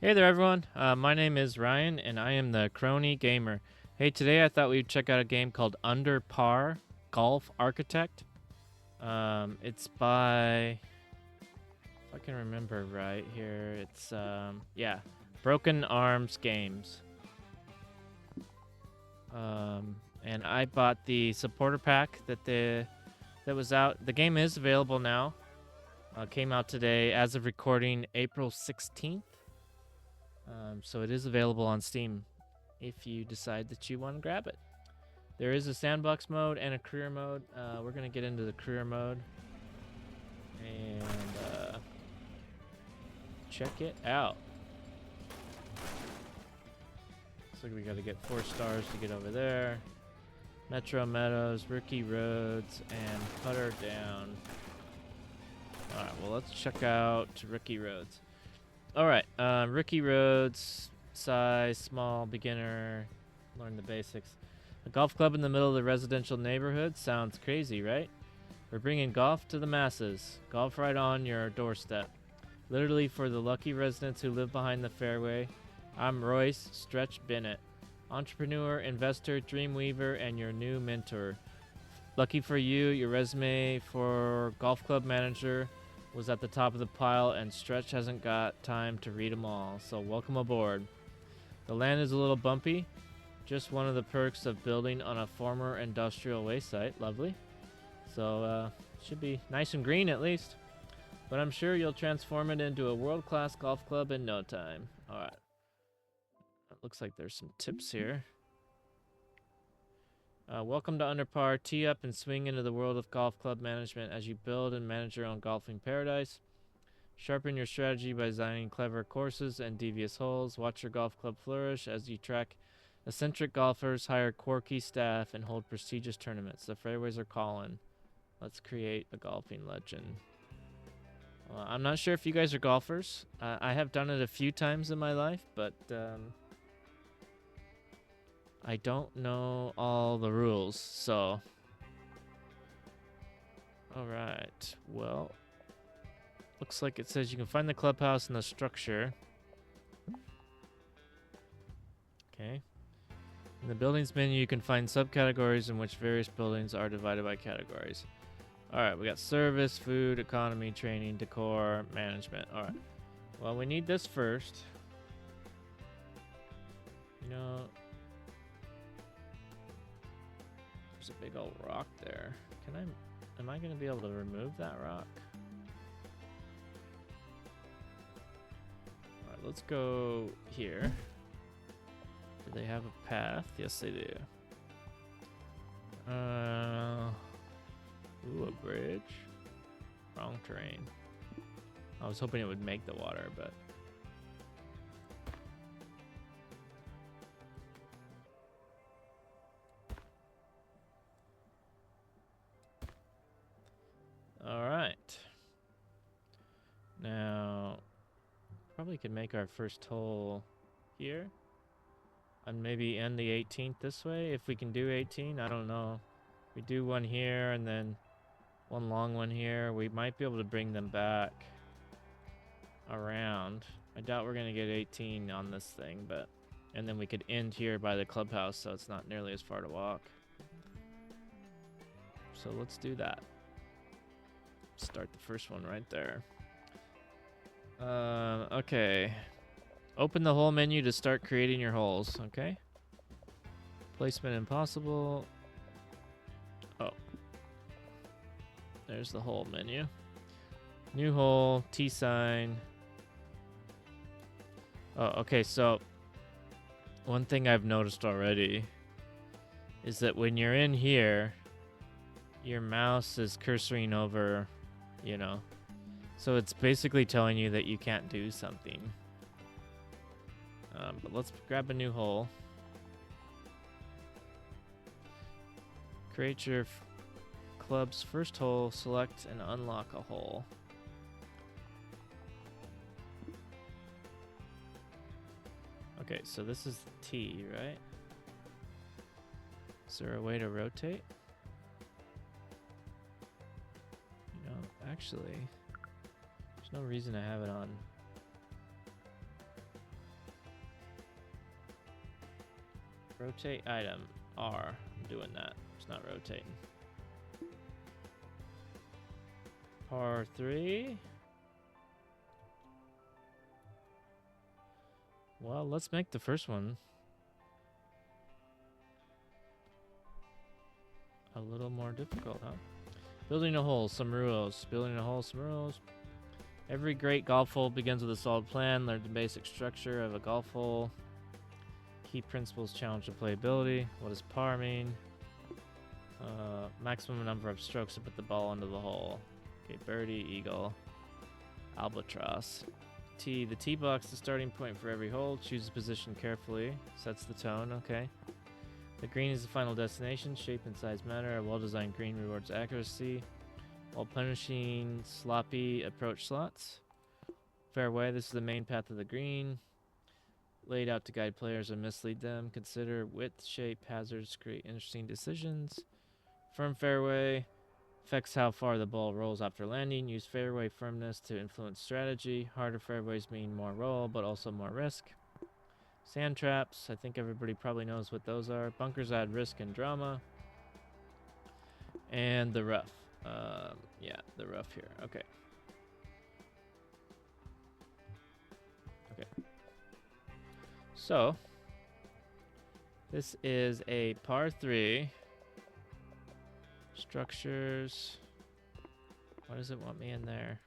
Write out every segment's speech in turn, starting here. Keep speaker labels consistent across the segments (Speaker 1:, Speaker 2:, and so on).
Speaker 1: Hey there, everyone. My name is Ryan, and I am the Crony Gamer. Hey, today I thought we'd check out a game called Under Par Golf Architect. It's by, if I can remember right here, it's yeah, Broken Arms Games. And I bought the supporter pack that was out. The game is available now. Came out today, as of recording, April 16th. So it is available on Steam if you decide that you want to grab it. There is a sandbox mode and a career mode. We're going to get into the career mode and check it out. Looks like we got to get 4 stars to get over there. Metro Meadows, Ricky Roads, and Putter Down. Alright, well, let's check out Ricky Roads. Alright, Ricky Roads, size, small, beginner, learn the basics. A golf club in the middle of the residential neighborhood sounds crazy, right? We're bringing golf to the masses. Golf right on your doorstep. Literally for the lucky residents who live behind the fairway. I'm Royce Stretch Bennett, entrepreneur, investor, dreamweaver, and your new mentor. Lucky for you, your resume for golf club manager was at the top of the pile, and Stretch hasn't got time to read them all, so welcome aboard. The land is a little bumpy, just one of the perks of building on a former industrial waste site. Lovely. So, should be nice and green at least. But I'm sure you'll transform it into a world-class golf club in no time. Alright. It looks like there's some tips here. Welcome to Under Par. Tee up and swing into the world of golf club management as you build and manage your own golfing paradise. Sharpen your strategy by designing clever courses and devious holes. Watch your golf club flourish as you track eccentric golfers, hire quirky staff, and hold prestigious tournaments. The fairways are calling. Let's create a golfing legend. I'm not sure if you guys are golfers. I have done it a few times in my life, but I don't know all the rules, so. Alright, well. Looks like it says you can find the clubhouse and the structure. Okay. In the buildings menu, you can find subcategories in which various buildings are divided by categories. Alright, we got service, food, economy, training, decor, management. Alright. Well, we need this first. You know, there's a big old rock there. Am I gonna be able to remove that rock? Alright, let's go here. Do they have a path? Yes, they do. Ooh, a bridge. Wrong terrain. I was hoping it would make the water, but. Alright. Now, probably could make our first hole here. And maybe end the 18th this way, if we can do 18. I don't know. We do one here and then one long one here. We might be able to bring them back around. I doubt we're going to get 18 on this thing, but. And then we could end here by the clubhouse, so it's not nearly as far to walk. So let's do that. Start the first one right there. Okay. Open the hole menu to start creating your holes, okay? Placement impossible. Oh. There's the hole menu. New hole, T sign. Oh, okay, so one thing I've noticed already is that when you're in here, your mouse is cursoring over, you know. So it's basically telling you that you can't do something. But let's grab a new hole. Create your club's first hole, select and unlock a hole. Okay, so this is T, right? Is there a way to rotate? You know, actually, there's no reason to have it on Rotate item. R. I'm doing that. It's not rotating. Par 3. Well, let's make the first one a little more difficult, huh? Building a hole, some rules. Building a hole, some rules. Every great golf hole begins with a solid plan. Learn the basic structure of a golf hole. Key principles challenge the playability. What does par mean? Maximum number of strokes to put the ball into the hole. Okay, birdie, eagle, albatross. Tee. The tee box, the starting point for every hole. Choose a position carefully. Sets the tone. Okay. The green is the final destination. Shape and size matter. A well-designed green rewards accuracy, while punishing sloppy approach slots. Fairway. This is the main path of the green, laid out to guide players and mislead them. Consider width, shape, hazards, create interesting decisions. Firm fairway affects how far the ball rolls after landing. Use fairway firmness to influence strategy. Harder fairways mean more roll, but also more risk. Sand traps. I think everybody probably knows what those are. Bunkers add risk and drama. And the rough. Yeah, the rough here. Okay. Okay. So, this is a par 3. Structures. Why does it want me in there?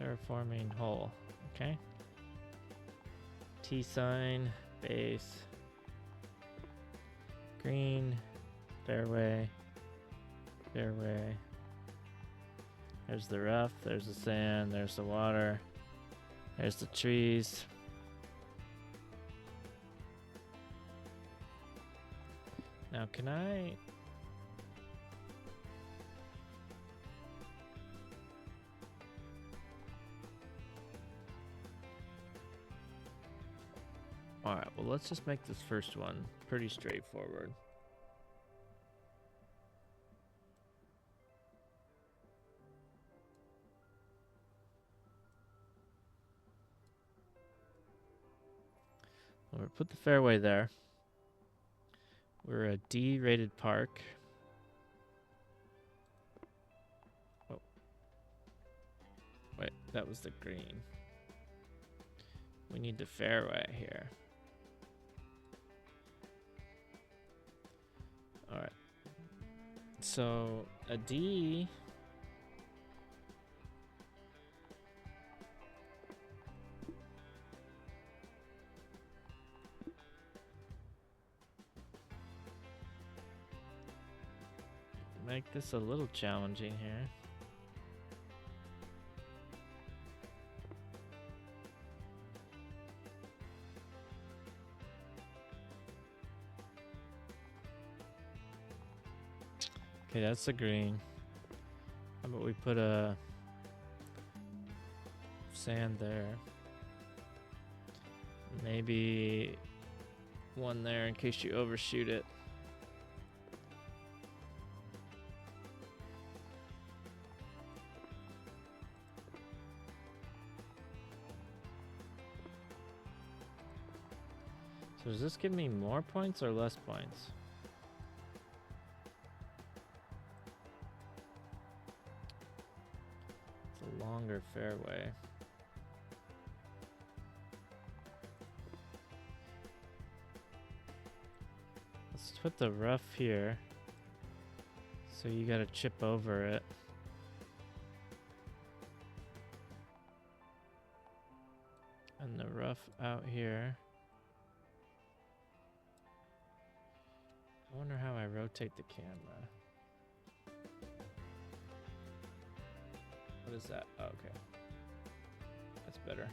Speaker 1: Terraforming hole. Okay. T sign, base, green, fairway, fairway. There's the rough, there's the sand, there's the water, there's the trees. Now, can I... Alright, well, let's just make this first one pretty straightforward. We'll put the fairway there. We're a D-rated park. Oh. Wait, that was the green. We need the fairway here. Alright. So, a D... make this a little challenging here. Okay, that's the green. How about we put a sand there? Maybe one there in case you overshoot it. So does this give me more points or less points? It's a longer fairway. Let's put the rough here. So you gotta chip over it. And the rough out here. I wonder how I rotate the camera. What is that? Oh, okay. That's better.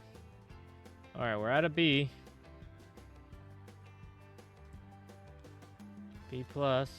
Speaker 1: Alright, we're at a B. B plus.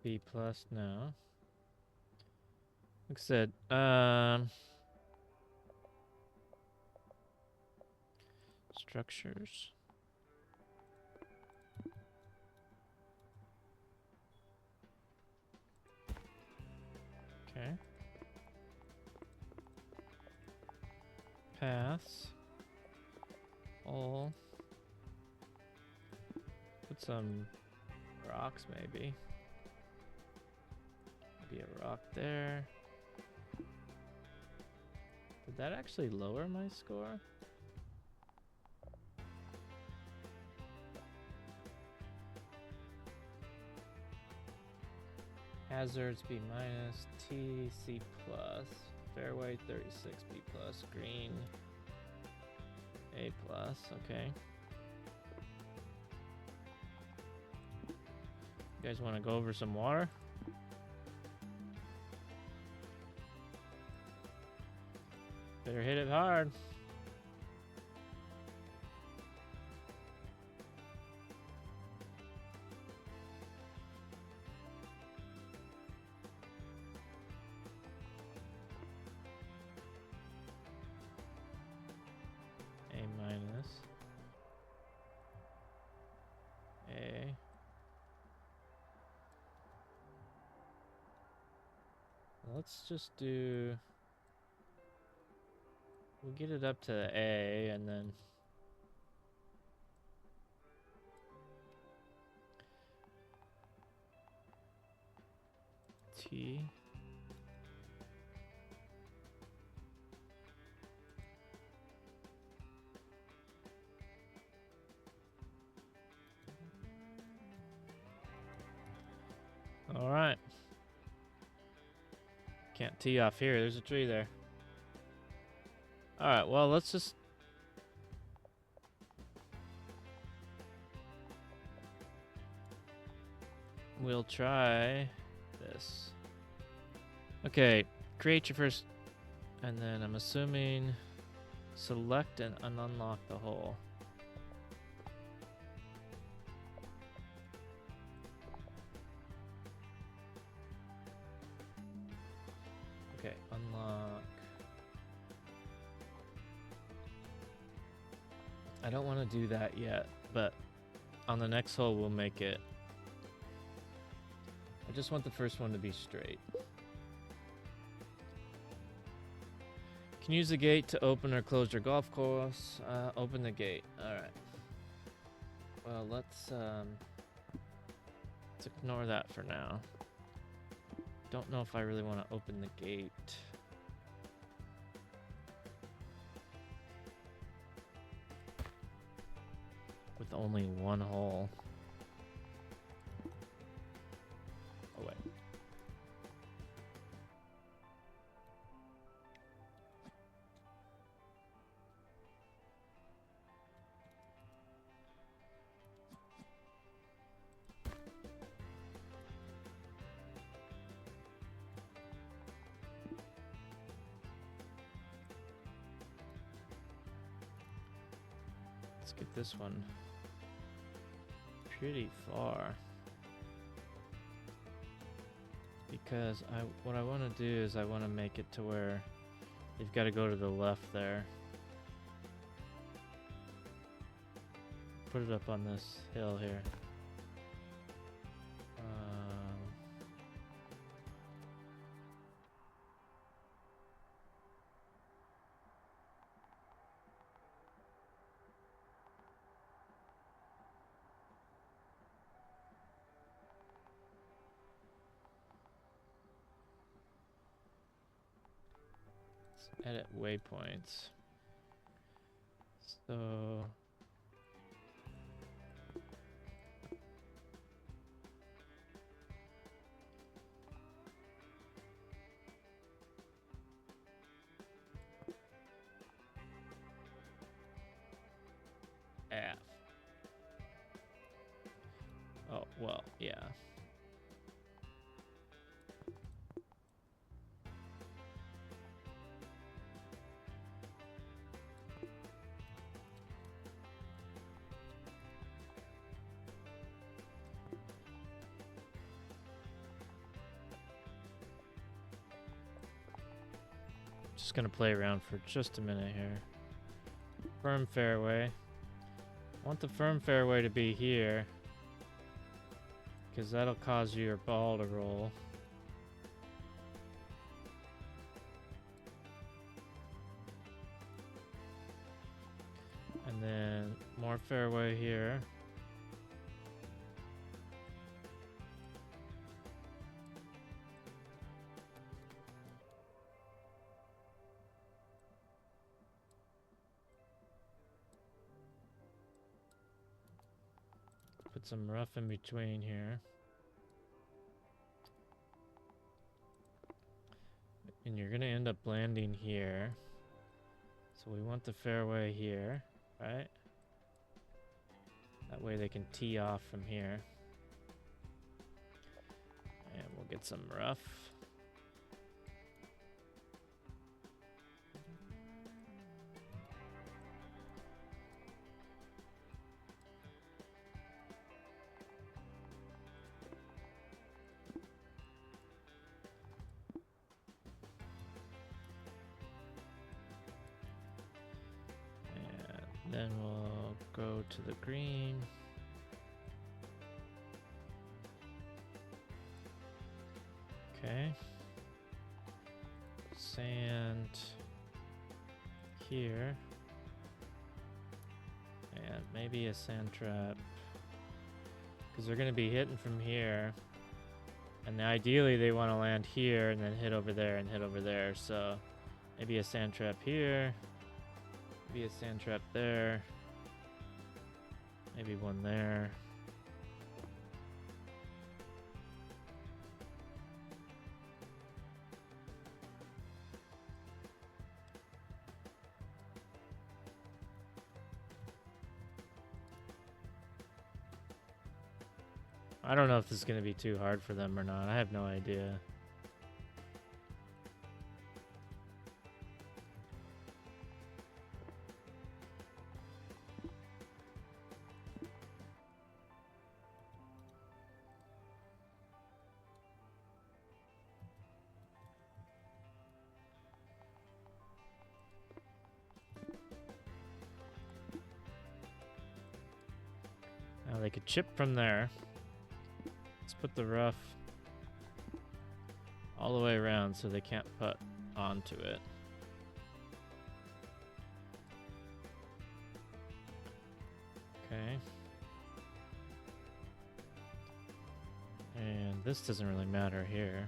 Speaker 1: B plus now. Like I said, structures. Okay. Paths. All. Put some rocks maybe. Maybe a rock there. Did that actually lower my score? Hazards B minus, T, C plus, fairway 36, B plus, green, A plus, okay. You guys want to go over some water? Better hit it hard. A minus. A. Let's just do... We'll get it up to A and then... T. All right. Can't tee off here. There's a tree there. All right. Well, let's just... We'll try this. Okay. Create your first... And then I'm assuming... Select and unlock the hole. Okay, unlock. I don't want to do that yet, but on the next hole we'll make it. I just want the first one to be straight. Can use the gate to open or close your golf course. Open the gate. All right. Well, let's ignore that for now. Don't know if I really want to open the gate. With only one hole. Oh, wait. Let's get this one pretty far, because what I want to do is I want to make it to where you've got to go to the left there. Put it up on this hill here. Edit waypoints. So F. Oh, well, yeah. Just gonna play around for just a minute here. Firm fairway. I want the firm fairway to be here, because that'll cause your ball to roll. And then more fairway here. Put some rough in between here. And you're gonna end up landing here. So we want the fairway here, right? That way they can tee off from here. And we'll get some rough. Then we'll go to the green. Okay. Sand here. And maybe a sand trap. Because they're going to be hitting from here. And ideally they want to land here and then hit over there and hit over there. So maybe a sand trap here. Maybe a sand trap there. Maybe one there. I don't know if this is going to be too hard for them or not. I have no idea. Now they could chip from there. Let's put the rough all the way around so they can't putt onto it. Okay. And this doesn't really matter here.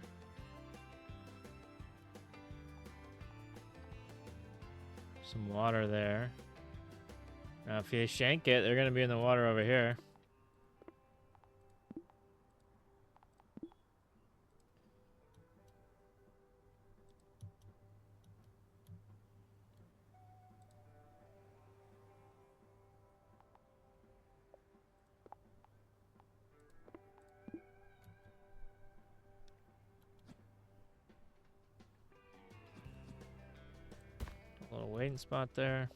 Speaker 1: Some water there. Now if you shank it, they're going to be in the water over here. A little waiting spot there.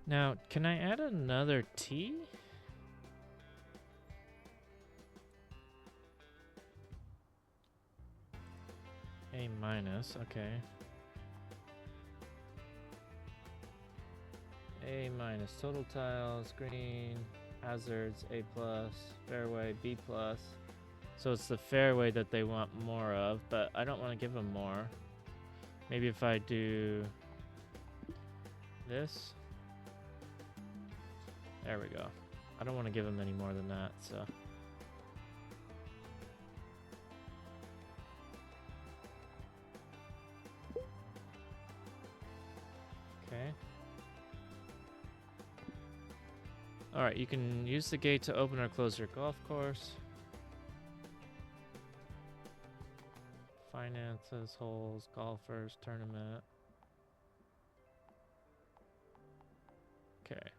Speaker 1: Now, can I add another tee? A minus, okay. A minus, total tiles, green, hazards, A plus, fairway, B plus. So it's the fairway that they want more of, but I don't want to give them more. Maybe if I do this. There we go. I don't want to give them any more than that, so. Okay. Alright, you can use the gate to open or close your golf course. Finances, holes, golfers, tournament. Okay.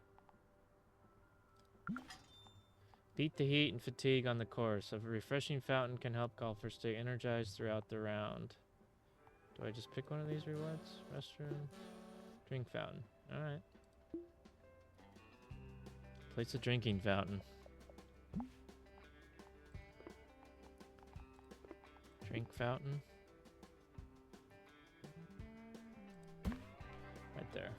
Speaker 1: Beat the heat and fatigue on the course. A refreshing fountain can help golfers stay energized throughout the round. Do I just pick one of these rewards? Restroom. Drink fountain. Alright. Place a drinking fountain. Drink fountain. Right there.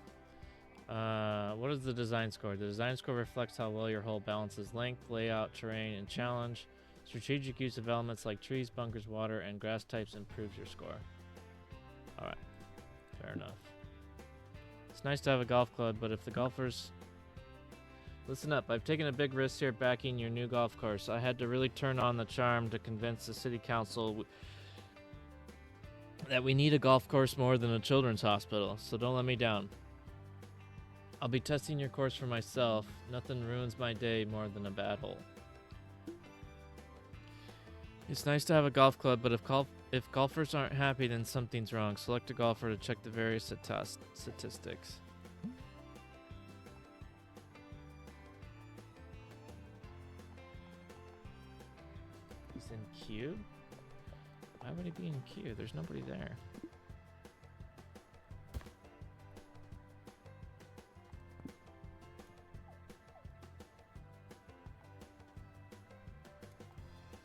Speaker 1: What is the design score? The design score reflects how well your hull balances length, layout, terrain, and challenge. Strategic use of elements like trees, bunkers, water, and grass types improves your score. Alright. Fair enough. It's nice to have a golf club, but if the golfers... Listen up, I've taken a big risk here backing your new golf course. I had to really turn on the charm to convince the city council that we need a golf course more than a children's hospital, so don't let me down. I'll be testing your course for myself. Nothing ruins my day more than a bad hole. It's nice to have a golf club, but if golfers aren't happy, then something's wrong. Select a golfer to check the various statistics. He's in queue? Why would he be in queue? There's nobody there.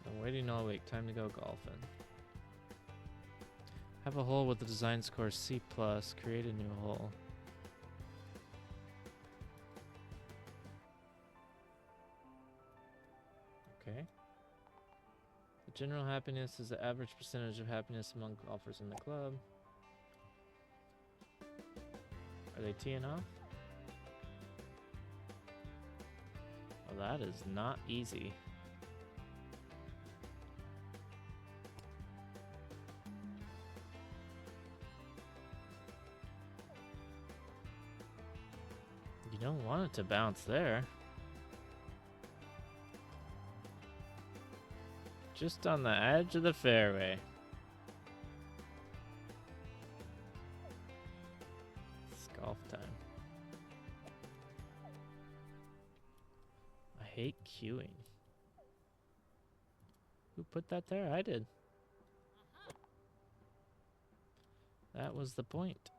Speaker 1: I'm waiting all week. Time to go golfing. Have a hole with the design score C+. Create a new hole. Okay. The general happiness is the average percentage of happiness among golfers in the club. Are they teeing off? Well, that is not easy. You don't want it to bounce there. Just on the edge of the fairway. It's golf time. I hate queuing. Who put that there? I did. That was the point.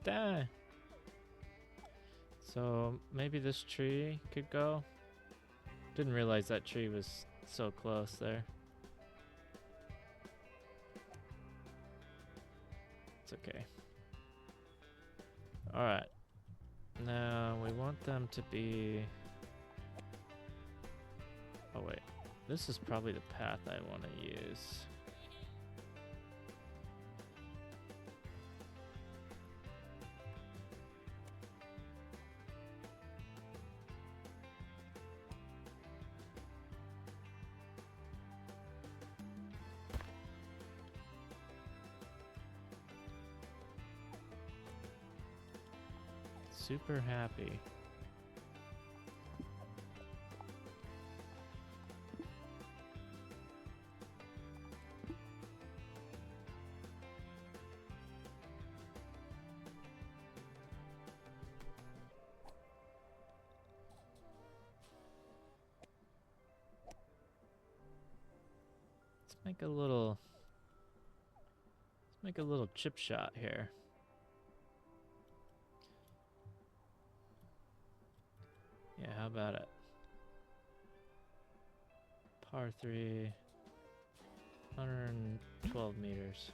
Speaker 1: Die. So maybe this tree could go. Didn't realize that tree was so close there. It's okay. Alright. Now we want them to be... Oh wait. This is probably the path I want to use. Super happy. Let's make a little chip shot here. Yeah, how about it? Par 3, 112 meters.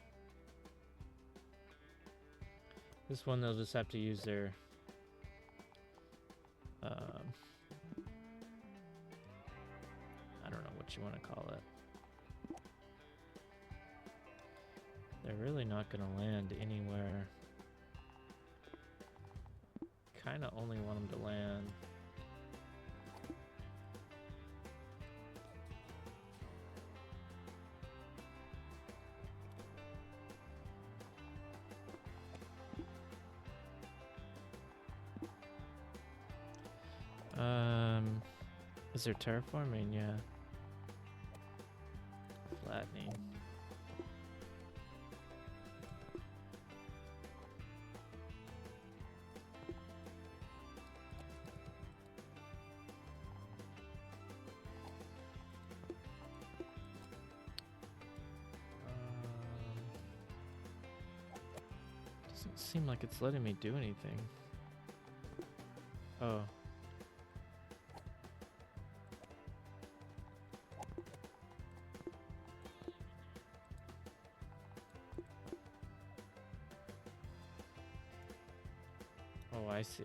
Speaker 1: This one they'll just have to use their I don't know what you want to call it. They're really not going to land anywhere. Kind of only want them to land is there terraforming? Yeah. Flattening. Doesn't seem like it's letting me do anything. Oh. Oh, I see.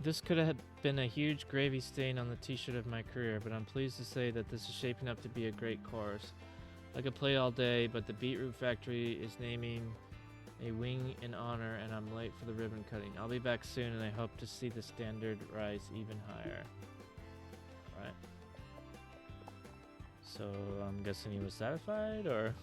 Speaker 1: This could have been a huge gravy stain on the t-shirt of my career, but I'm pleased to say that this is shaping up to be a great course. I could play all day, but the Beetroot Factory is naming a wing in honor, and I'm late for the ribbon cutting. I'll be back soon, and I hope to see the standard rise even higher. Alright. So, I'm guessing he was satisfied, or...?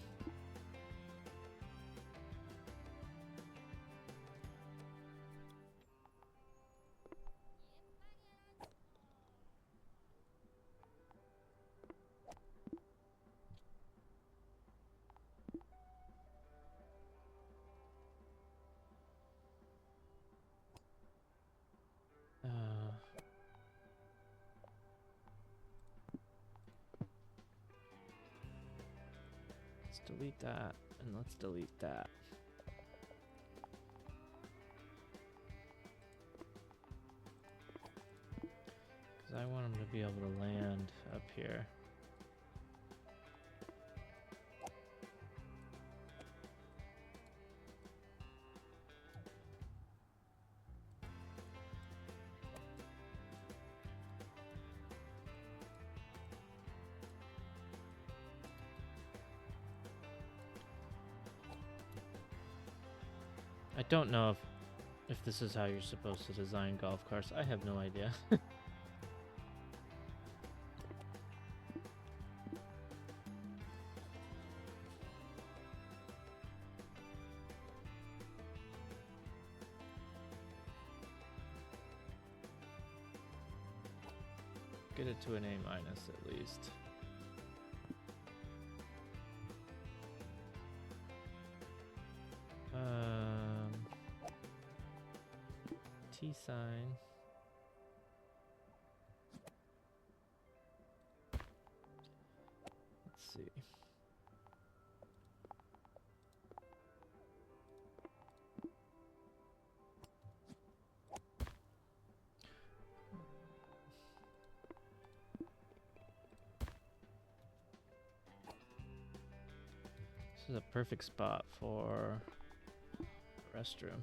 Speaker 1: Let's delete that, and let's delete that. Because I want him to be able to land up here. I don't know if this is how you're supposed to design golf carts. I have no idea. Get it to an A- at least. T sign. Let's see. This is a perfect spot for a restroom.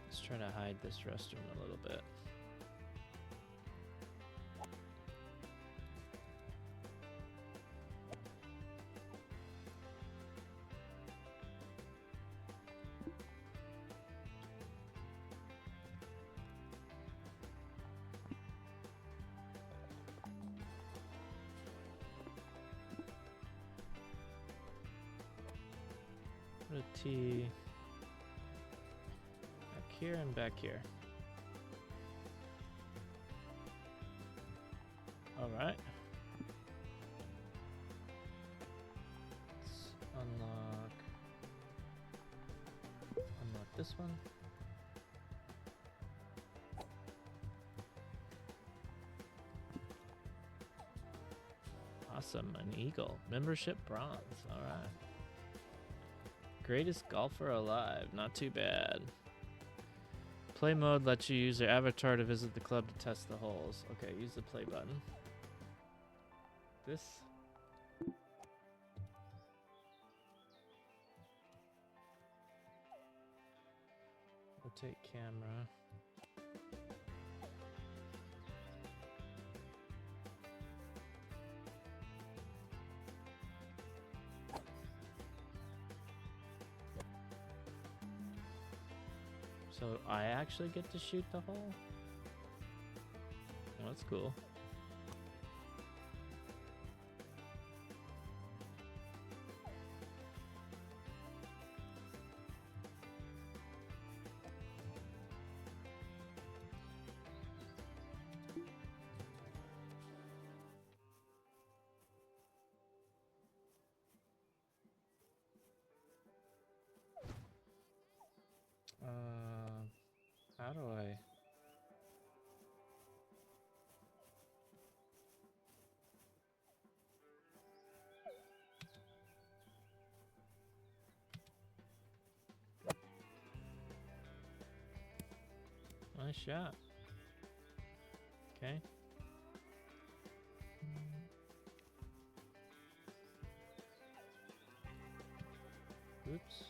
Speaker 1: Let's try to hide this restroom a little bit. Put a T back here and back here. All right. Let's unlock this one. Awesome, an eagle. Membership bronze. All right. Greatest golfer alive. Not too bad. Play mode lets you use your avatar to visit the club to test the holes. Okay, use the play button. This. Rotate camera. So I actually get to shoot the hole? Well, that's cool. How do I? Nice shot. Okay. Oops.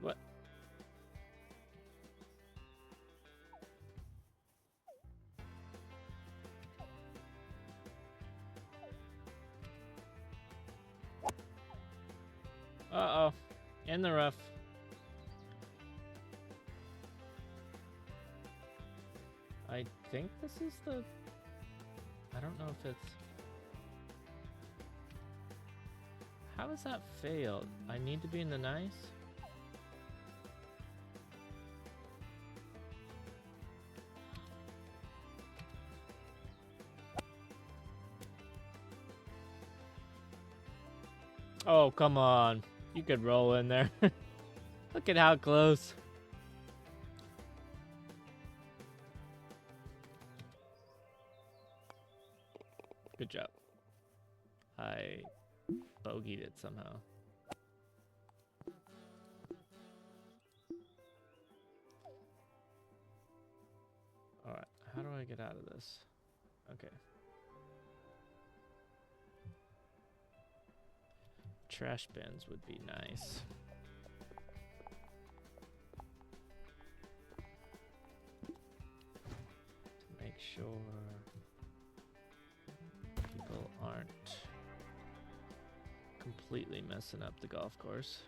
Speaker 1: What? Uh-oh. In the rough. I think this is the... I don't know if it's... How has that failed? I need to be in the nice? Oh, come on. You could roll in there. Look at how close. Good job. I bogeyed it somehow. Alright, how do I get out of this? Okay. Trash bins would be nice. To make sure people aren't completely messing up the golf course.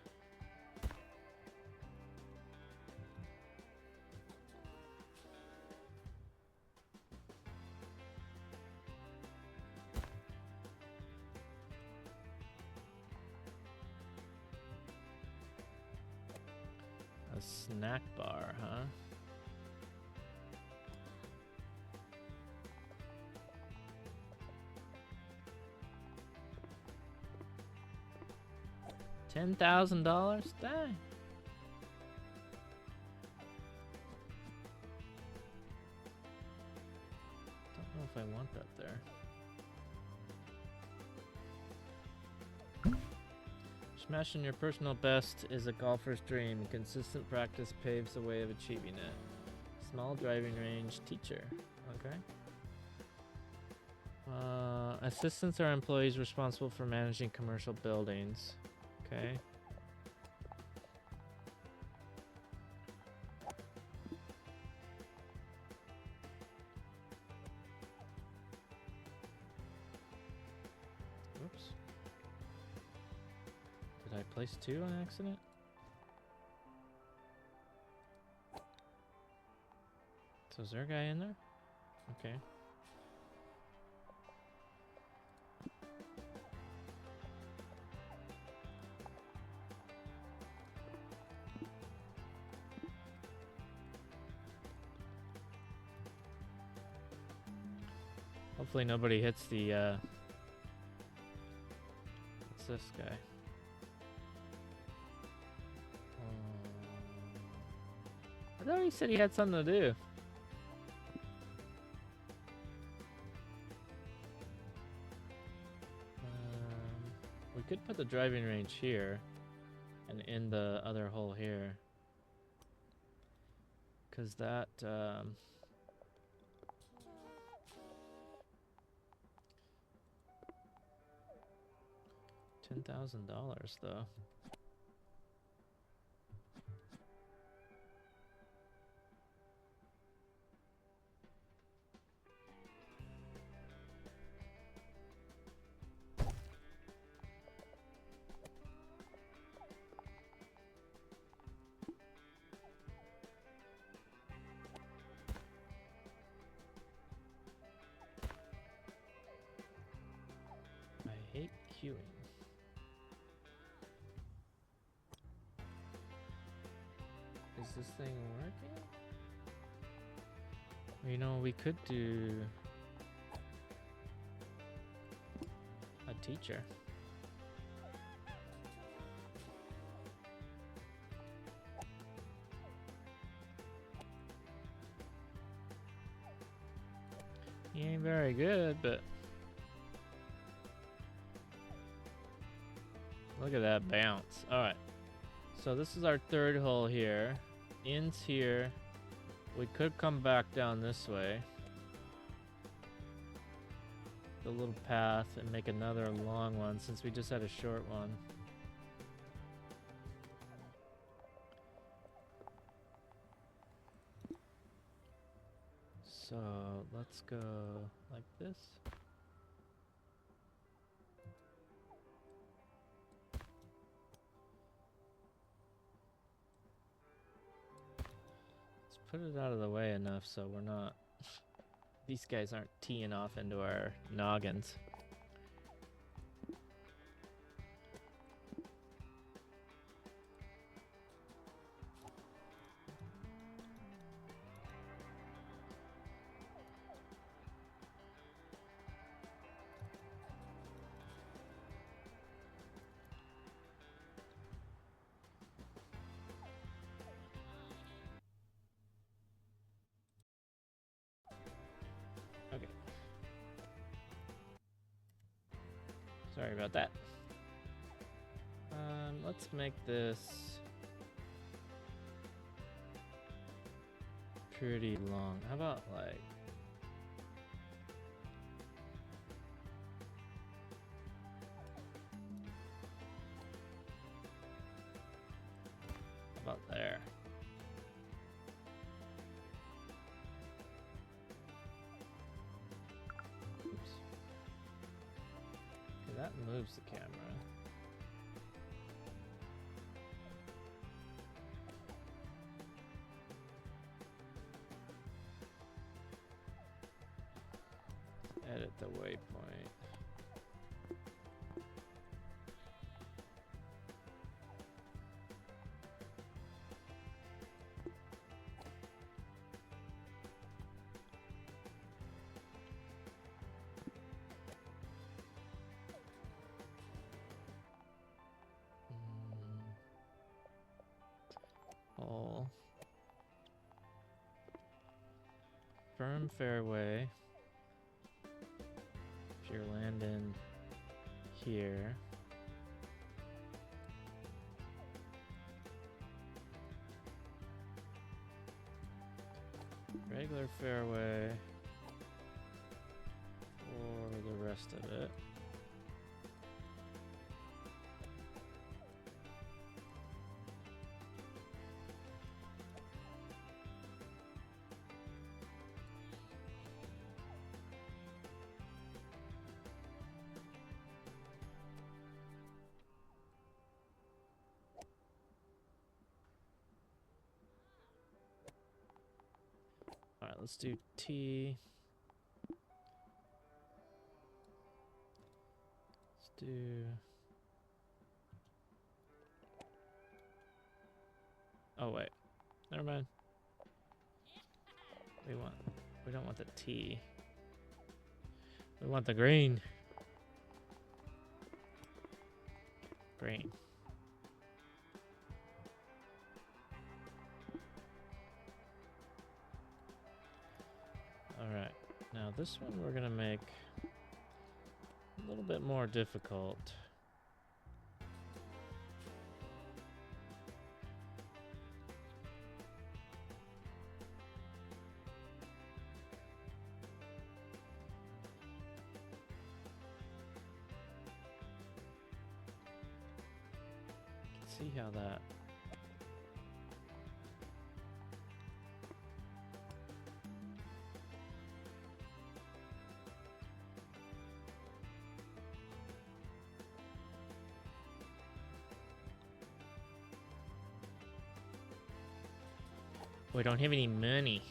Speaker 1: A snack bar, huh? $10,000? Dang. Don't know if I want that there. Smashing your personal best is a golfer's dream. Consistent practice paves the way of achieving it. Small driving range teacher. Okay. Assistants are employees responsible for managing commercial buildings. Okay. Oops. Did I place 2 on accident? So is there a guy in there? Okay. Hopefully nobody hits the, what's this guy? I thought he said he had something to do. We could put the driving range here and in the other hole here. 'Cause that, $10,000 though. queuing. Is this thing working? You know, we could do a teacher. He ain't very good, but look at that bounce. All right, so this is our third hole here. In's here. We could come back down this way, the little path, and make another long one since we just had a short one. So let's go like this. Let's put it out of the way enough so we're not, these guys aren't teeing off into our noggins. Okay. Sorry about that. Let's make this pretty long. How about like about there? Oops. Okay, that moves the camera. Edit the waypoint. Hole. Firm fairway. If you're landing here. Regular fairway for the rest of it. All right, let's do T. Let's do. Oh wait, never mind. We don't want the T. We want the green. Green. All right, now this one we're gonna make a little bit more difficult. See how that. We don't have any money.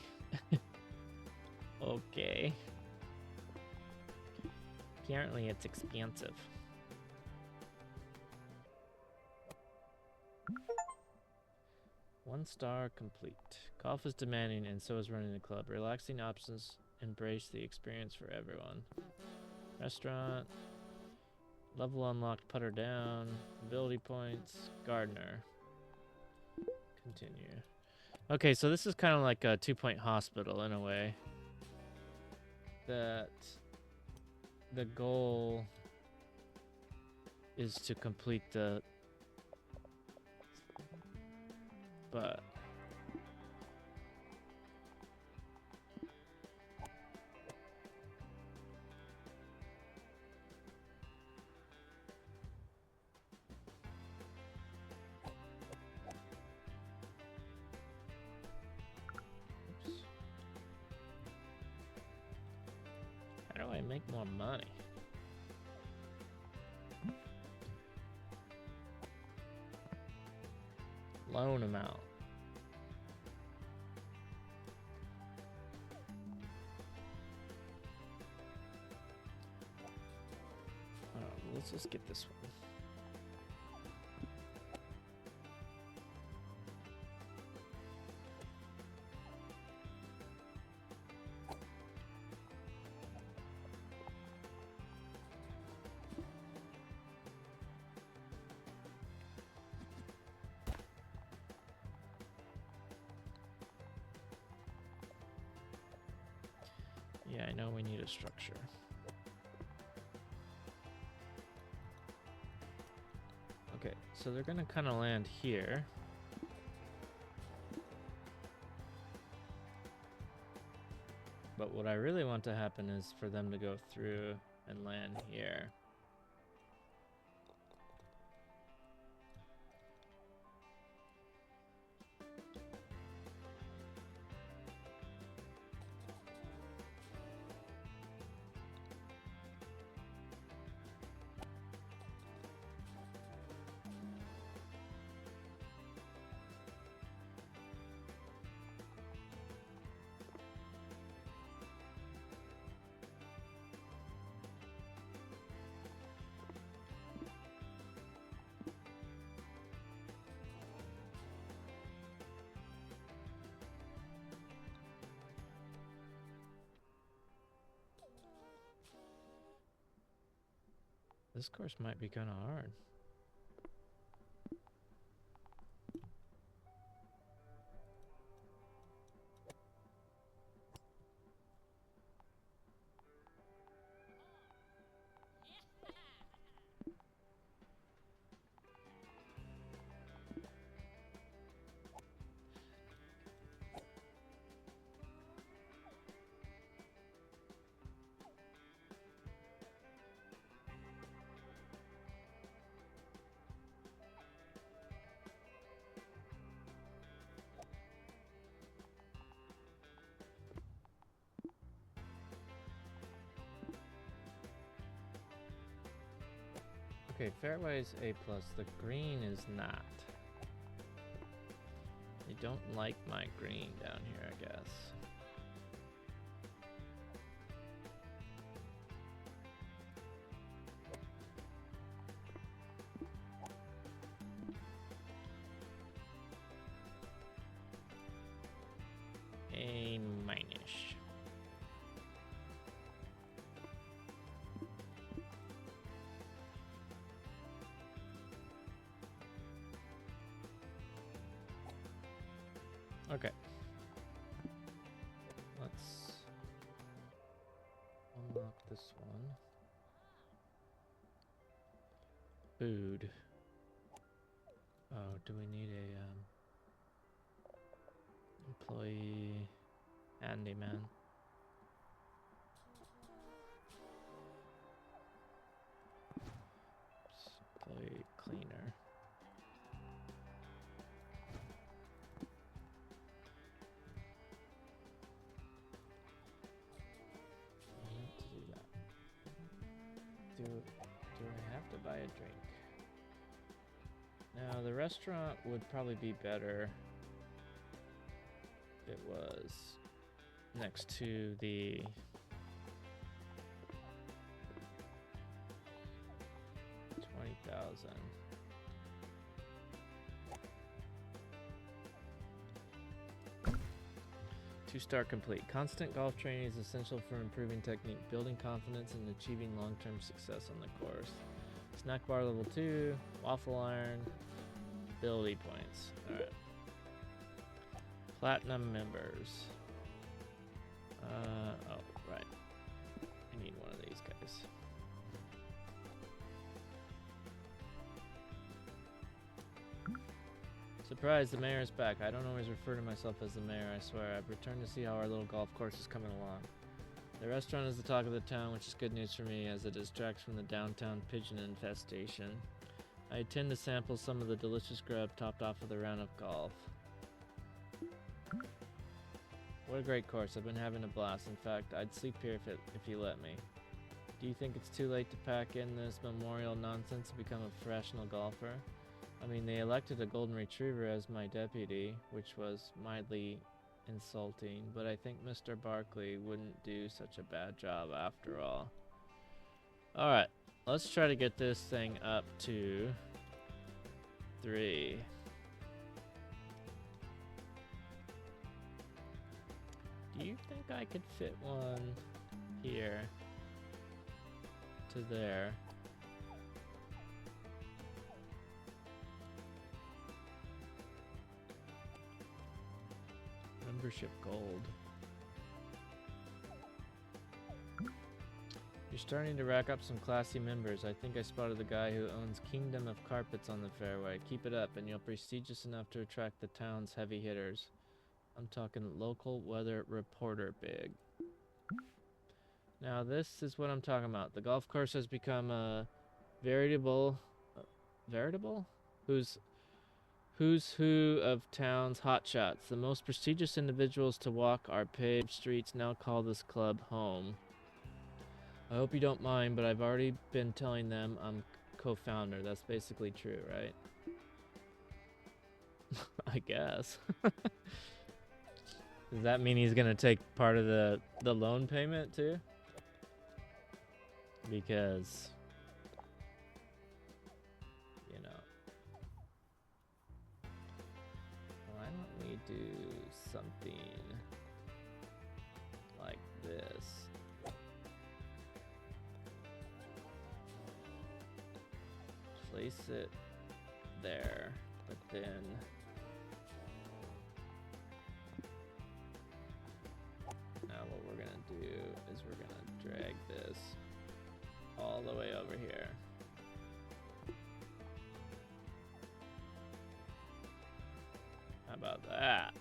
Speaker 1: Okay. Apparently it's expensive. 1 star complete. Golf is demanding and so is running the club. Relaxing options embrace the experience for everyone. Restaurant. Level unlocked, putter down. Ability points. Gardener. Continue. Okay, so this is kind of like a 2-point hospital in a way. That the goal is to complete the... But... Oops. How do I make more money? Loan amount. Let's just get this one. Yeah, I know we need a structure. Okay, so they're gonna kind of land here. But what I really want to happen is for them to go through and land here. This course might be kind of hard. Okay, fairway's A+. The green is not. They don't like my green down here, I guess. A minus. Okay. Let's unlock this one. Food. Oh, do we need a employee handyman? Employee cleaner. Do I have to buy a drink? Now, the restaurant would probably be better if it was next to the $20,000. 2-star complete. Constant golf training is essential for improving technique, building confidence, and achieving long-term success on the course. Snack bar level 2, waffle iron, ability points. Alright. Platinum members. Oh, right. I need one of these guys. Surprise, the mayor is back. I don't always refer to myself as the mayor, I swear. I've returned to see how our little golf course is coming along. The restaurant is the talk of the town, which is good news for me as it distracts from the downtown pigeon infestation. I intend to sample some of the delicious grub topped off with a round of golf. What a great course. I've been having a blast. In fact, I'd sleep here if you let me. Do you think it's too late to pack in this memorial nonsense and become a professional golfer? I mean, they elected a golden retriever as my deputy, which was mildly insulting, but I think Mr. Barkley wouldn't do such a bad job after all. Alright, let's try to get this thing up to 3. Do you think I could fit one here to there? Membership gold. You're starting to rack up some classy members. I think I spotted the guy who owns Kingdom of Carpets on the fairway. Keep it up and you'll be prestigious enough to attract the town's heavy hitters. I'm talking local weather reporter big. Now this is what I'm talking about. The golf course has become a veritable who's who of town's hotshots. The most prestigious individuals to walk our paved streets now call this club home. I hope you don't mind, but I've already been telling them I'm co-founder. That's basically true, right? I guess. Does that mean he's gonna take part of the loan payment too? Because, you know, why don't we do something like this? Place it there, but then now what we're gonna do is we're gonna drag this all the way over here. How about that?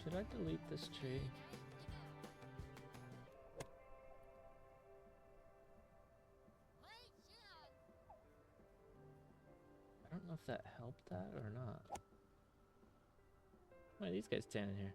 Speaker 1: Should I delete this tree? I don't know if that helped that or not. Why are these guys standing here?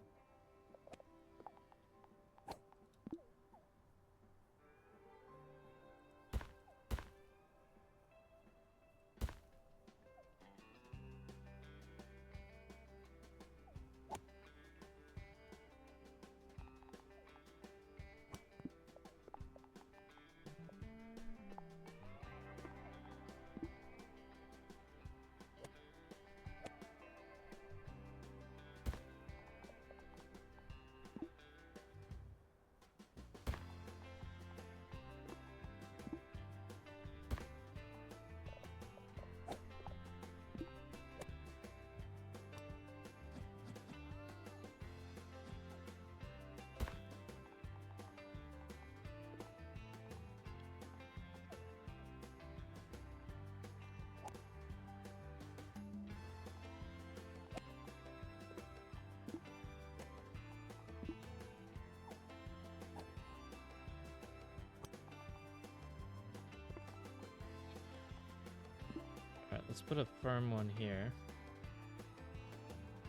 Speaker 1: Alright, let's put a firm one here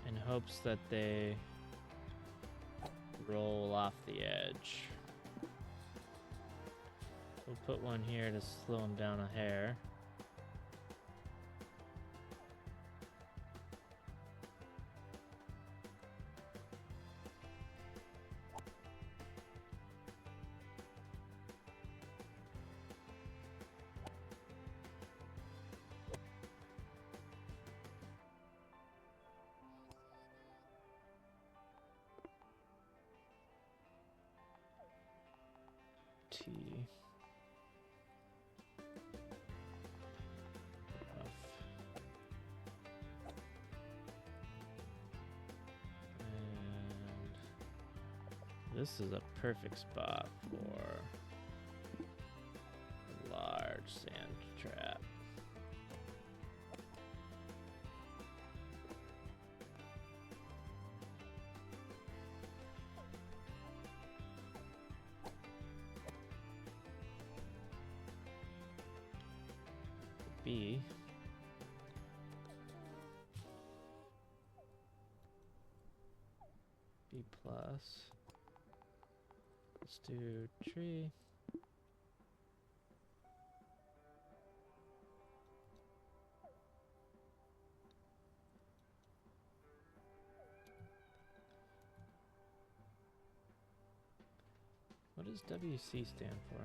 Speaker 1: in hopes that they roll off the edge. We'll put one here to slow them down a hair. T. Rough. And this is a perfect spot for a large sand trap. B. B plus. Let's do tree. What does WC stand for?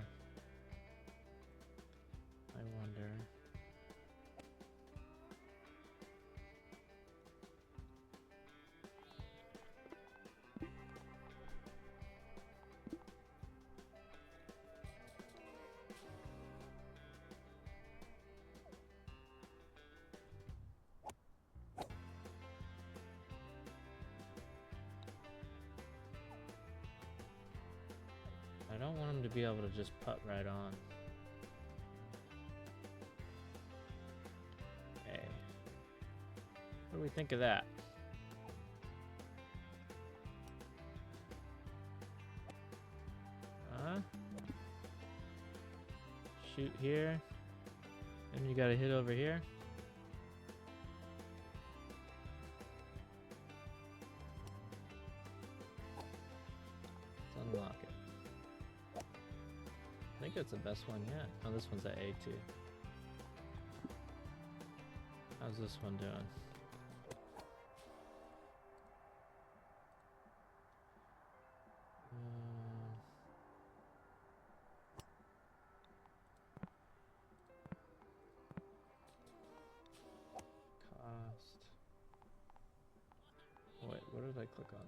Speaker 1: I wonder. I don't want him to be able to just putt right on. Okay. What do we think of that? Huh? Shoot here. And you gotta hit over here. Let's unlock it. I think it's the best one yet. Oh, this one's at A2. How's this one doing? Cost. Wait, what did I click on?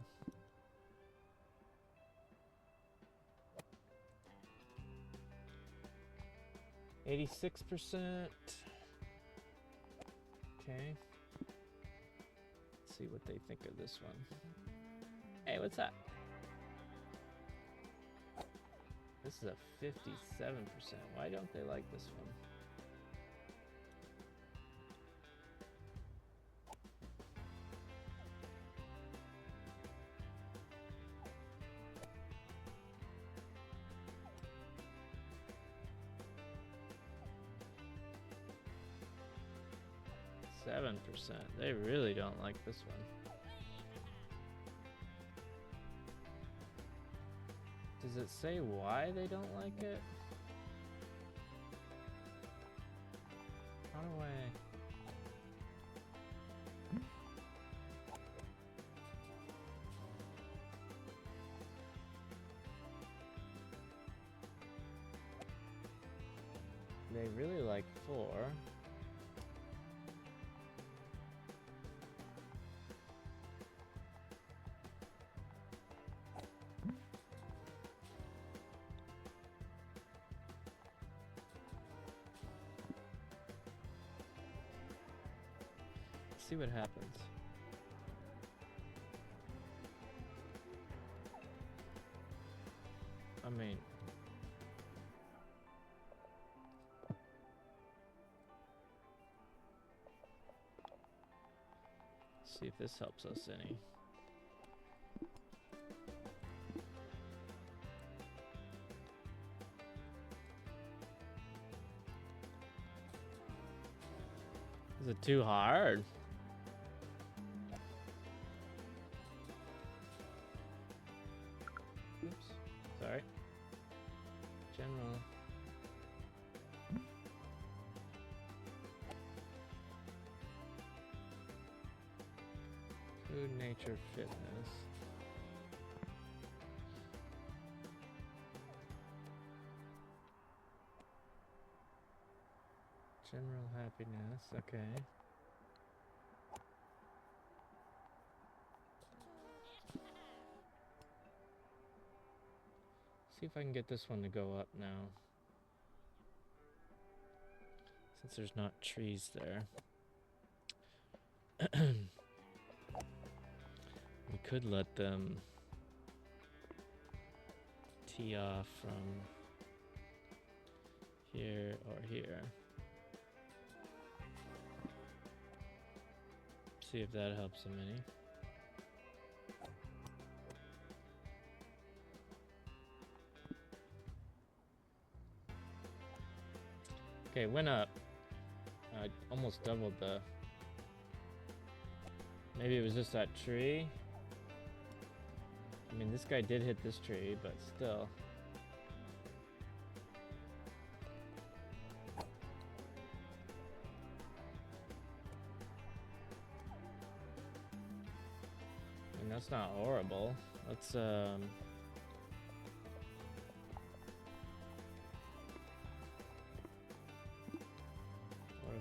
Speaker 1: %. Okay. Let's see what they think of this one. Hey, what's that? This is a 57%. Why don't they like this one? %. They really don't like this one. Does it say why they don't like it? How do I... They really like 4. See what happens. I mean, see if this helps us any. Is it too hard? Oops, sorry. General. Food, nature, fitness. General happiness, okay. See if I can get this one to go up now. Since there's not trees there. We could let them tee off from here or here. See if that helps them any. Okay, went up. I almost doubled the... Maybe it was just that tree. I mean, this guy did hit this tree, but still. I mean, that's not horrible. Let's, what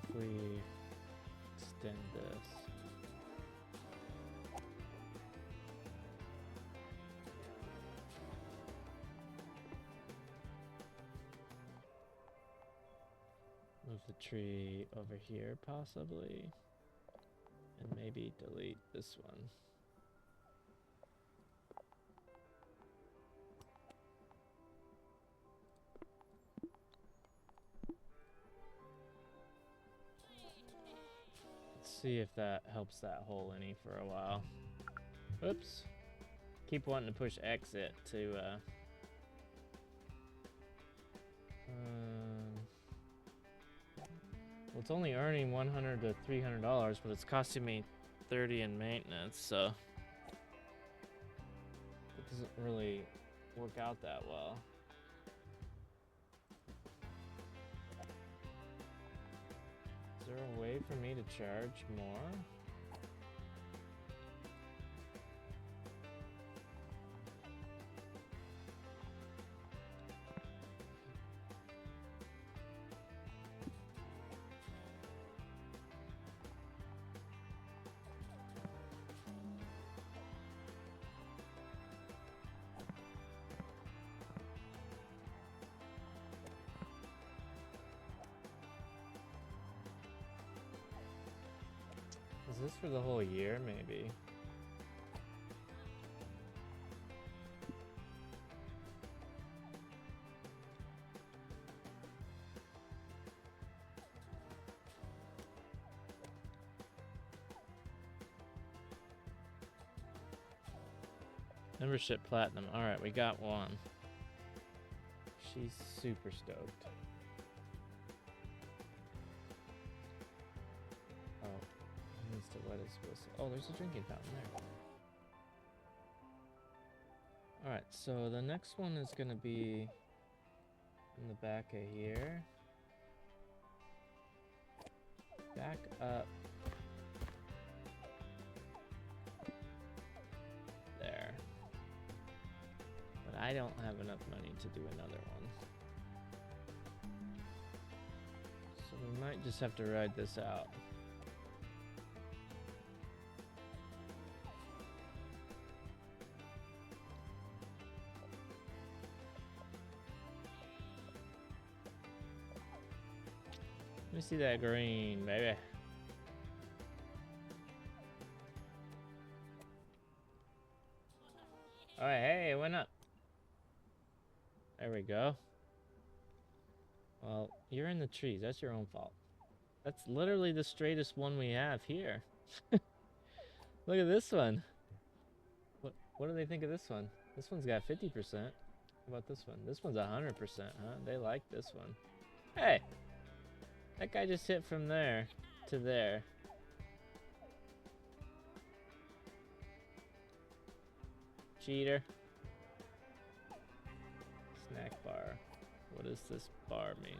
Speaker 1: if we extend this? Move the tree over here, possibly. And maybe delete this one. Let's see if that helps that hole any for a while. Oops. Keep wanting to push exit to, well, it's only earning $100 to $300, but it's costing me $30 in maintenance, so it doesn't really work out that well. Is there a way for me to charge more? Is this for the whole year, maybe? Membership platinum. Alright, we got one. She's super stoked. Oh. Needs to wet his whistle. Oh, there's a drinking fountain there. Alright, so the next one is gonna be in the back of here. Back up. There. But I don't have enough money to do another one. So we might just have to ride this out. Let me see that green, baby. Alright, hey, it went up. There we go. Well, you're in the trees. That's your own fault. That's literally the straightest one we have here. Look at this one. What do they think of this one? This one's got 50%. How about this one? This one's 100%, huh? They like this one. Hey! That guy just hit from there to there. Cheater. Snack bar. What does this bar mean?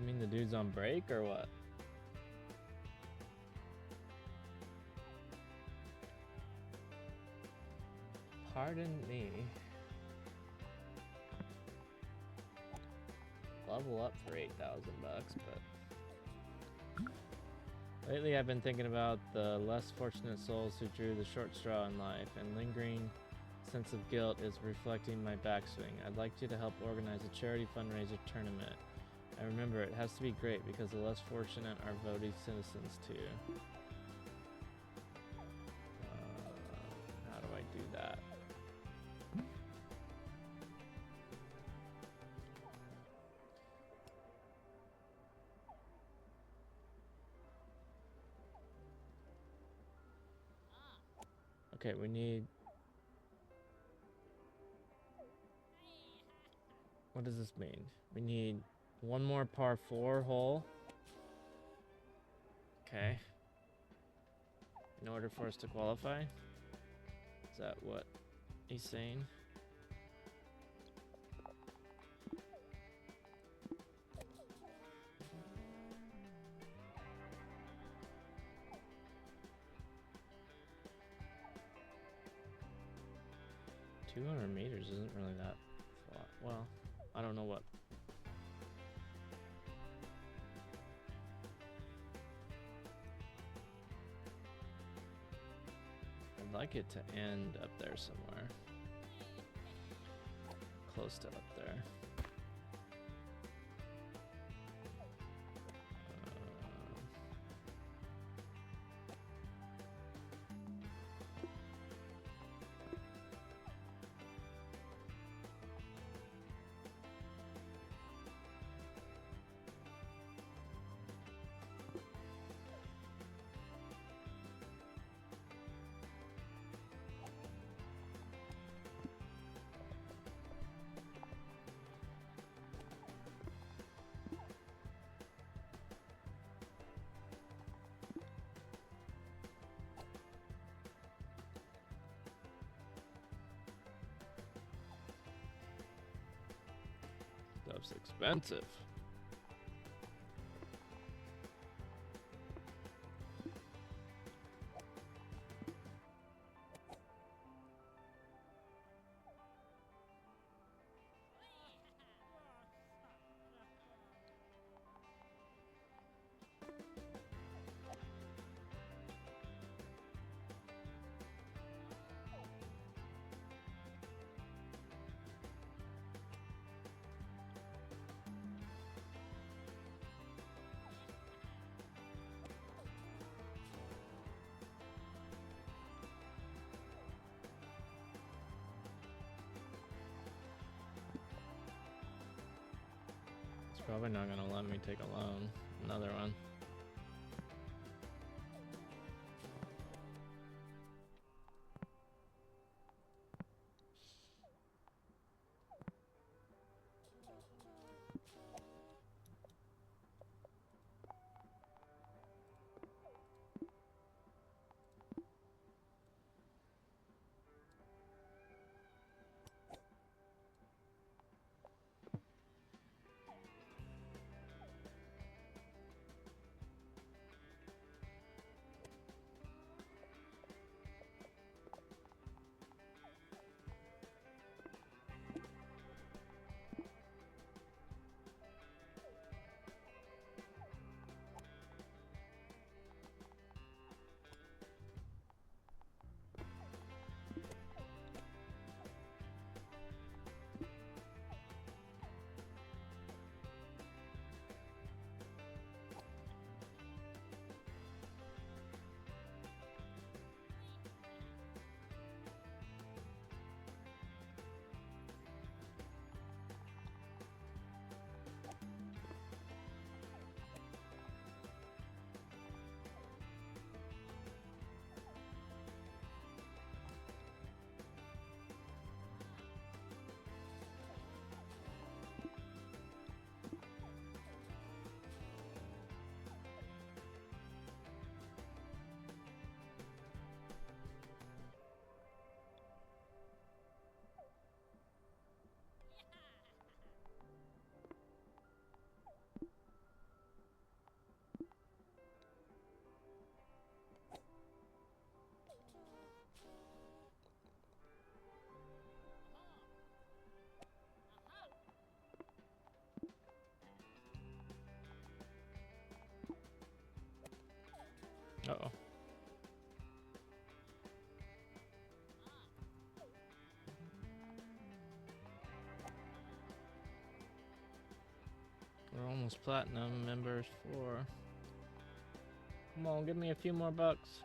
Speaker 1: You mean the dude's on break or what? Pardon me. Level up for $8,000 bucks, but Lately, I've been thinking about the less fortunate souls who drew the short straw in life, and lingering sense of guilt is reflecting my backswing. I'd like you to help organize a charity fundraiser tournament. And remember, it has to be great because the less fortunate are voting citizens too. How do I do that? Okay, we need... What does this mean? We need one more par 4 hole. Okay. In order for us to qualify? Is that what he's saying? $200 meters isn't really that far. Well, I don't know what. I'd like it to end up there somewhere. Close to up there. Stuff's expensive. Probably not gonna let me take a loan. Another one. Uh-oh. We're almost platinum members 4. Come on, give me a few more bucks.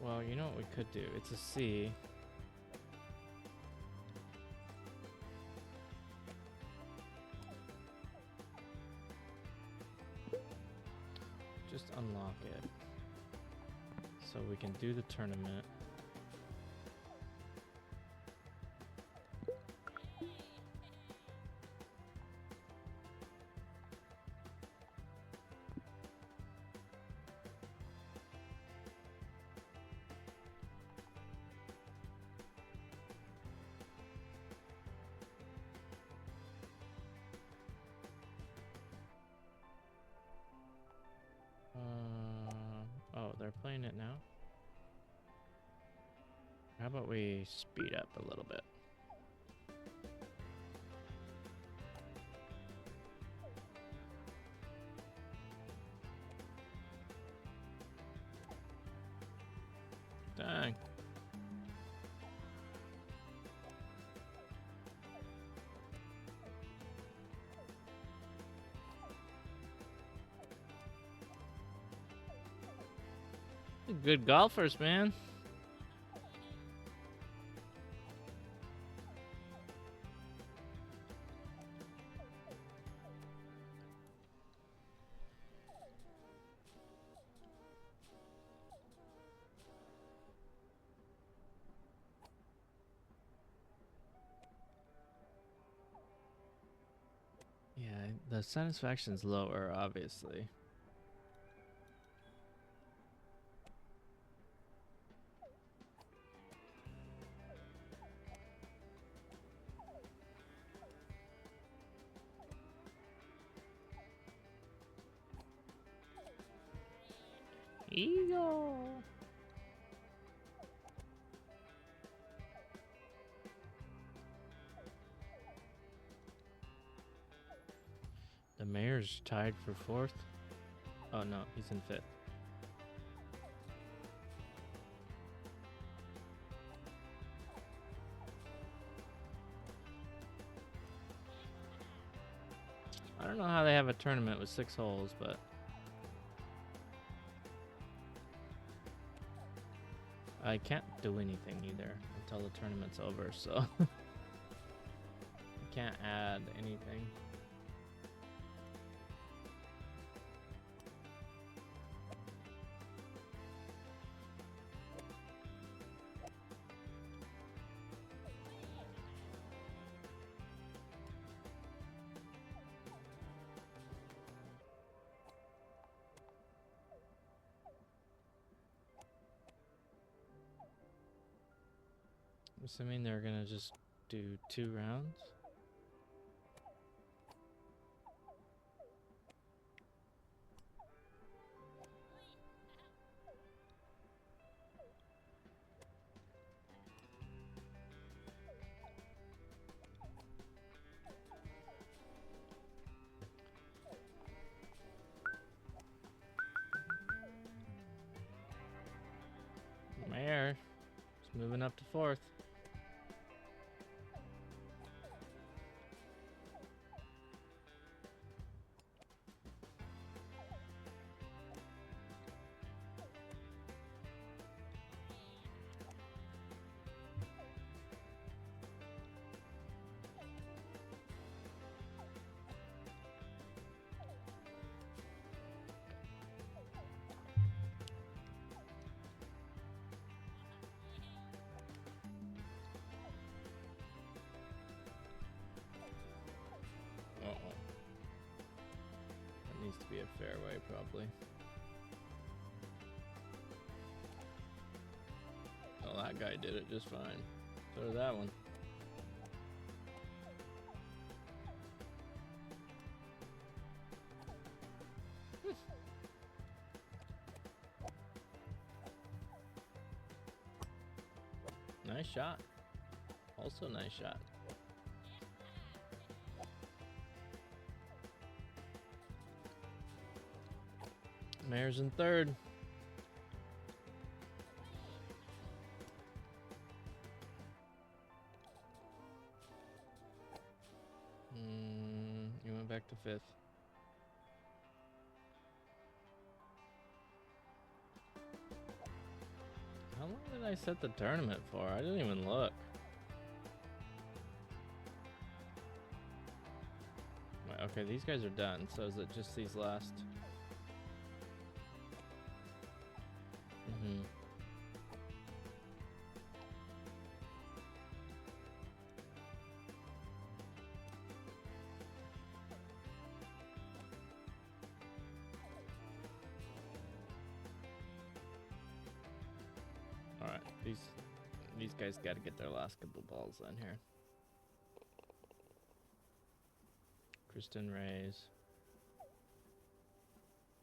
Speaker 1: Well, you know what we could do? It's a C. Just unlock it. So we can do the tournament. Oh, they're playing it now? How about we speed up a little bit? Dang. Good golfers, man. Yeah, the satisfaction's lower, obviously. Eagle. The mayor's tied for 4th. Oh no, he's in 5th. I don't know how they have a tournament with 6 holes, but I can't do anything either until the tournament's over, so I can't add anything. Assuming they're gonna just do 2 rounds. Mayor is moving up to 4th. That needs to be a fairway, probably. that guy did it just fine. So did that one. Nice shot. Also nice shot. Mayor's in third. You went back to fifth. How long did I set the tournament for? I didn't even look. Wait, okay, these guys are done. So is it just these last? Alright, these guys got to get their last couple balls in here. Kristen Reyes.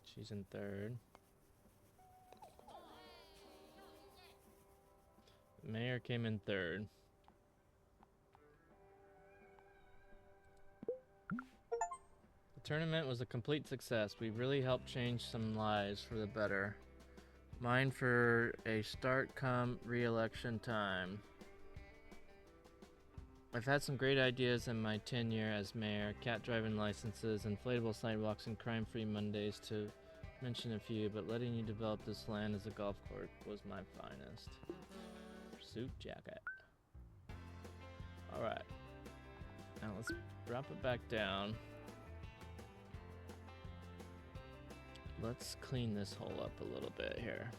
Speaker 1: She's in third. Mayor came in third. The tournament was a complete success. We really helped change some lives for the better. Mine for a start come re-election time. I've had some great ideas in my tenure as mayor. Cat driving licenses, inflatable sidewalks, and crime-free Mondays to mention a few, but letting you develop this land as a golf course was my finest. Suit jacket. Alright. Now let's drop it back down. Let's clean this hole up a little bit here.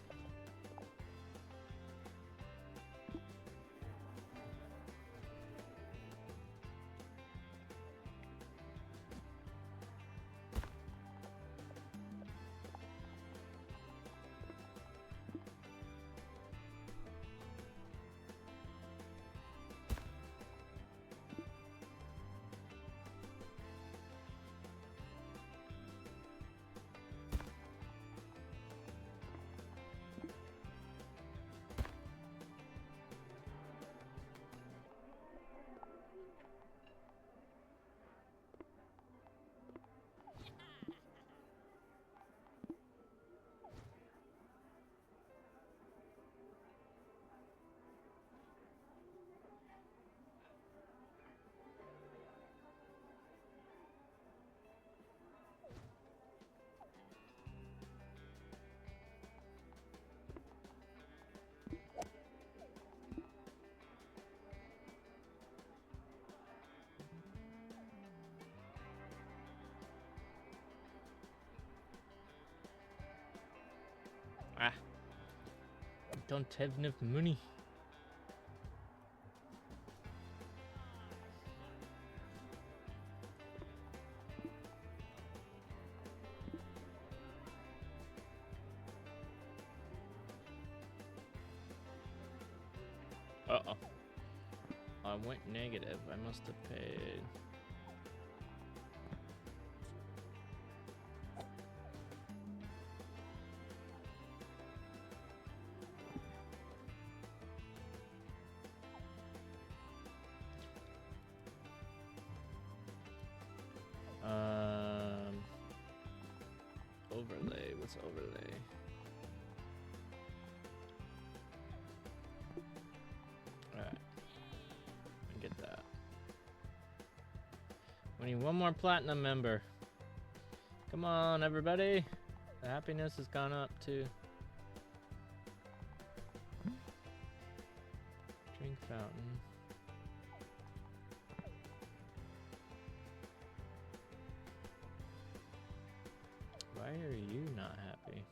Speaker 1: Ah. Don't have enough money. Uh-oh. I went negative. I must have paid. Overlay. What's overlay? Alright. I get that. We need one more platinum member. Come on, everybody. The happiness has gone up too. Drink fountain. Why are you not happy?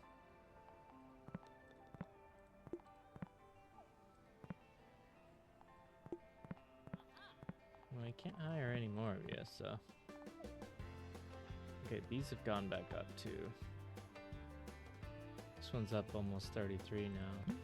Speaker 1: Well, I can't hire any more of you, so. Okay, these have gone back up too. This one's up almost 33 now.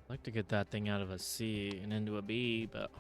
Speaker 1: I'd like to get that thing out of a C and into a B, but...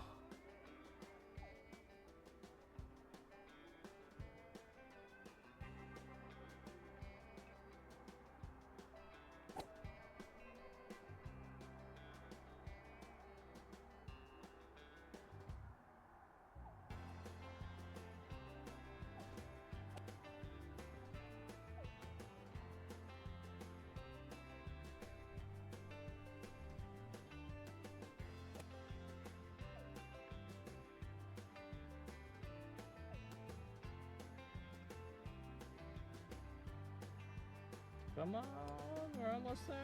Speaker 1: Come on, we're almost there.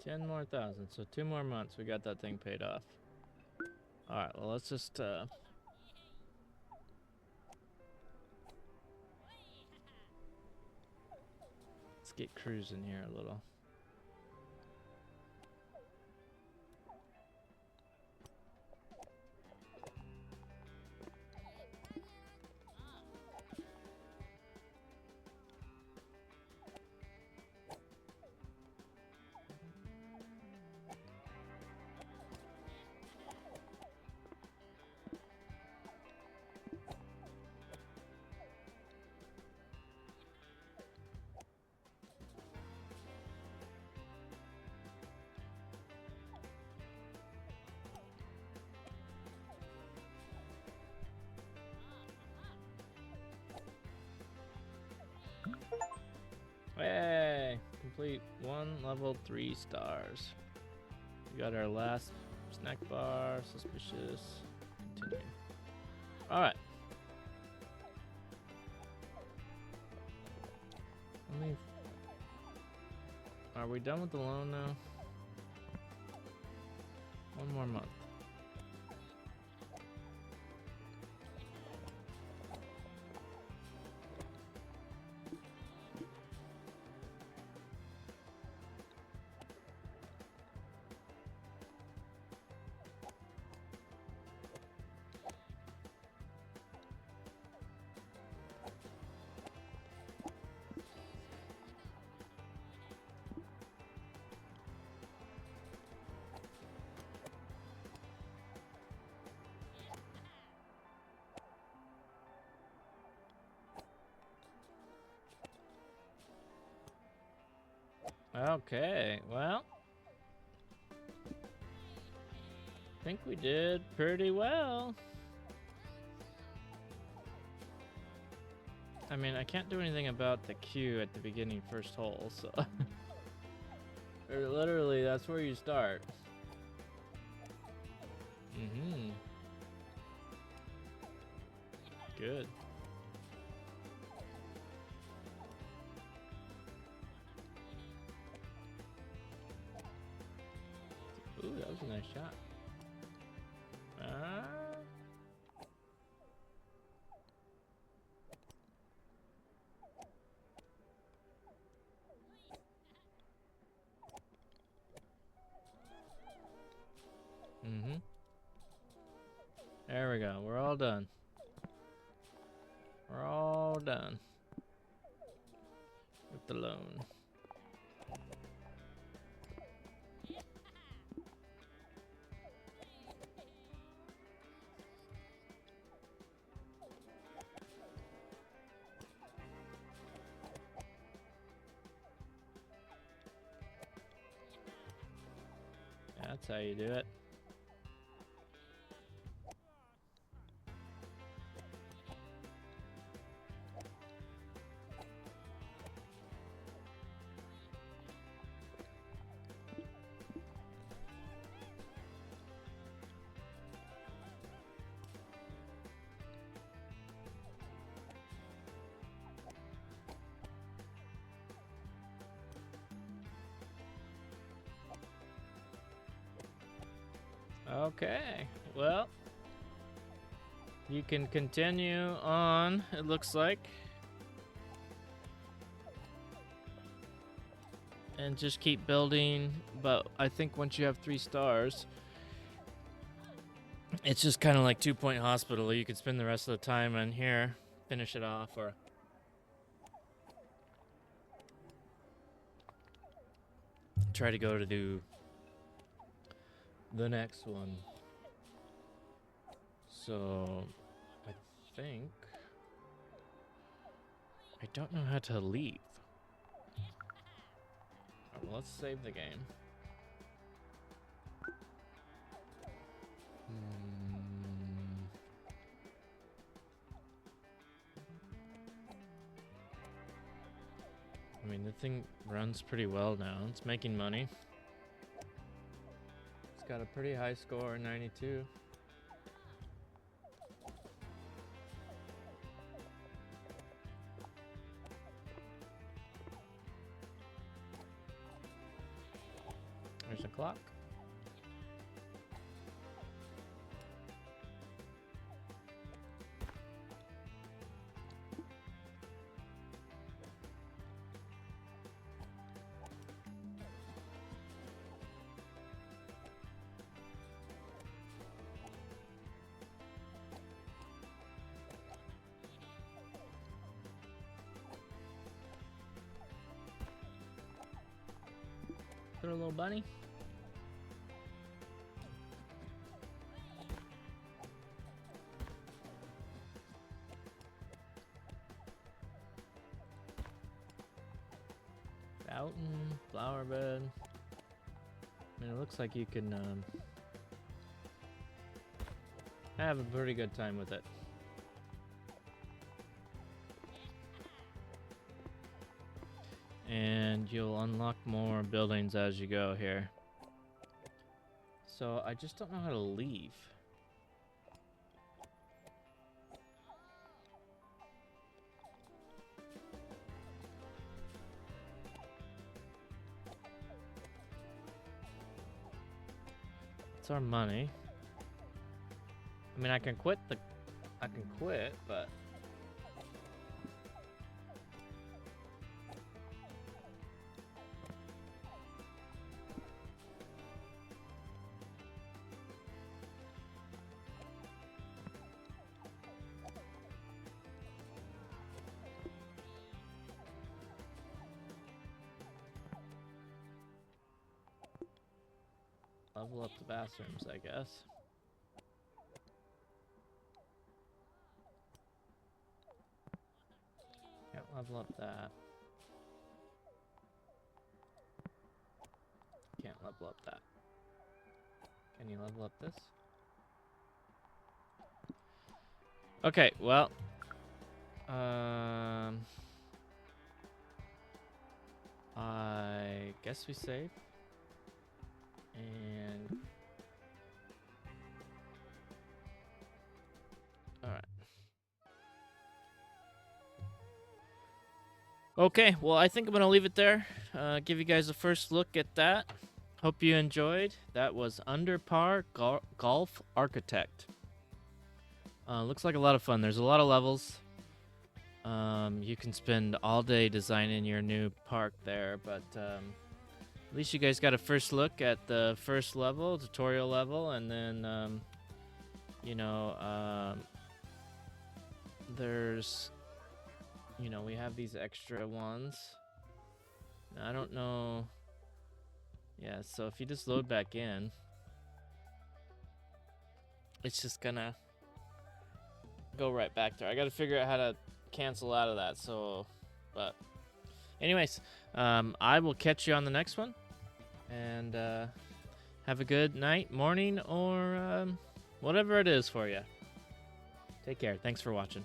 Speaker 1: $10 more thousand, so 2 more months we got that thing paid off. Alright, well let's just let's get cruising here a little. Hey, complete 1 level 3 stars. We got our last snack bar, suspicious. Continue. Alright. Are we done with the loan now? 1 more month. Okay, well, I think we did pretty well. I mean, I can't do anything about the queue at the beginning first hole, so or literally that's where you start. Good. Ooh, that was a nice shot. There we go. We're all done. We're all done with the loan. That's how you do it. Okay, well, You can continue on, it looks like. And just keep building, but I think once you have 3 stars, it's just kind of like 2 Point Hospital. You could spend the rest of the time in here, finish it off, or try to go to do the next one. So, I think I don't know how to leave. Alright, well, let's save the game. I mean, the thing runs pretty well now. It's making money. It's got a pretty high score, 92. There's a clock. Put a little bunny. Fountain, flower bed. I mean, it looks like you can have a pretty good time with it. And you'll unlock more buildings as you go here. So I just don't know how to leave. It's our money. I mean, I can quit, but level up the bathrooms, I guess. Can't level up that. Can't level up that. Can you level up this? Okay, well, I guess we save. And all right. Okay, well, I think I'm gonna leave it there. Give you guys a first look at that. Hope you enjoyed. That was Under Par Golf Architect. Looks like a lot of fun. There's a lot of levels. You can spend all day designing your new park there, but at least you guys got a first look at the first level, tutorial level, and then, you know, there's, you know, we have these extra ones. Now, I don't know. Yeah, so if you just load back in, it's just gonna go right back there. I gotta figure out how to cancel out of that, so, but anyways, I will catch you on the next one. And have a good night, morning, or whatever it is for you. Take care. Thanks for watching.